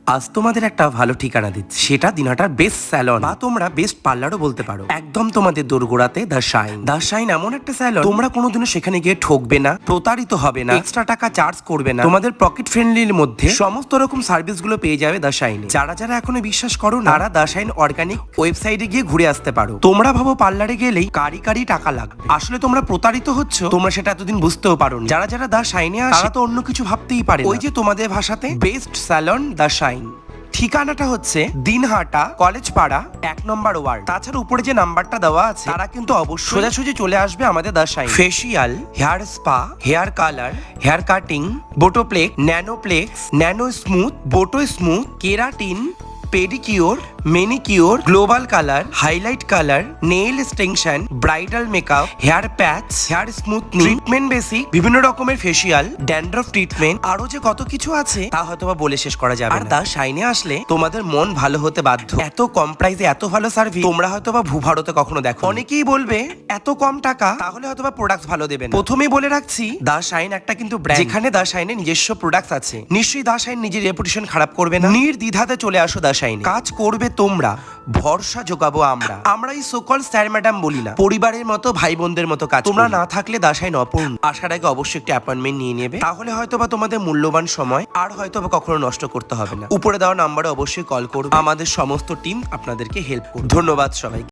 আজ তোমাদের একটা ভালো ঠিকানা দিচ্ছি, সেটা দিনহাটার বেস্ট স্যালন বা তোমরা বেস্ট পার্লারও বলতে পারো। একদম তোমাদের দোরগোড়াতে দ্য শাইন। দ্য শাইন এমন একটা স্যালন, তোমরা কোনোদিনও সেখানে গিয়ে ঠকবে না, প্রতারিত হবে না, এক্সট্রা টাকা চার্জ করবে না। তোমাদের পকেট ফ্রেন্ডলির মধ্যে সমস্ত রকম সার্ভিস গুলো পেয়ে যাবে দ্য শাইনে। যারা যারা এখনো বিশ্বাস করো না, তারা দ্য শাইন অর্গানিক ওয়েবসাইটে গিয়ে ঘুরে আসতে পারো। তোমরা ভাবো পার্লারে গেলেই কারি কারি টাকা লাগবে, আসলে তোমরা প্রতারিত হচ্ছ। তোমরা সেটা এতদিন বুঝতেও পারো। যারা যারা দ্য শাইনে আসে তারা তো অন্য কিছু ভাবতেই পারে। ওই যে তোমাদের ভাষাতে বেস্ট স্যালন দ্য শাইন। ঠিকানাটা হচ্ছে দিনহাটা কলেজ পাড়া 1 নম্বর ওয়ার্ড। তাছাড়া উপরে যে নাম্বারটা দেওয়া আছে তারা কিন্তু অবশ্যই সোজাসুজি চলে আসবে আমাদের the Shine. Facial, hair spa, hair colour, hair cutting, botoplex, nanoplex, nano smooth, boto smooth, keratin, pedicure, manicure, global colour, highlight colour, nail extension, bridal makeup, hair patch, hair smoothening, treatment basic, বিভিন্ন রকমের facial, dandruff treatment, আরো যে কত কিছু আছে তা হয়তো বা বলে শেষ করা যাবে না। আর দ্য শাইনে আসলে তোমাদের মন ভালো হতে বাধ্য। এত কম প্রাইসে এত ভালো সার্ভিস তোমরা হয়তো বা ভূভারতে কখনো দেখো। অনেকেই বলবে এত কম টাকা, তাহলে হয়তো বা প্রোডাক্ট ভালো দেবেন। প্রথমেই বলে রাখছি, দ্য শাইন একটা কিন্তু ব্র্যান্ড, যেখানে দ্য শাইনে নিজস্ব প্রোডাক্টস আছে। নিশ্চয়ই দ্য শাইন নিজের রেপুটেশন খারাপ করবে না। নির্দ্বিধাতে চলে আসো দ্য শাইনে। কাজ করবে তোমরা, ভরসা জোগাবো আমরা। আমরা এই সকল স্যার ম্যাডাম বলি না, পরিবারের মতো, ভাই বোনদের মতো কাজ। তোমরা না থাকলে দ্য শাইন অপূর্ণ। আসার আগে অবশ্যই একটা অ্যাপয়েন্টমেন্ট নিয়ে নেবে, তাহলে হয়তো বা তোমাদের মূল্যবান সময় আর হয়তো বা কখনো নষ্ট করতে হবে না। উপরে দেওয়া নাম্বারে অবশ্যই কল করবে, আমাদের সমস্ত টিম আপনাদেরকে হেল্প করবে। ধন্যবাদ সবাই।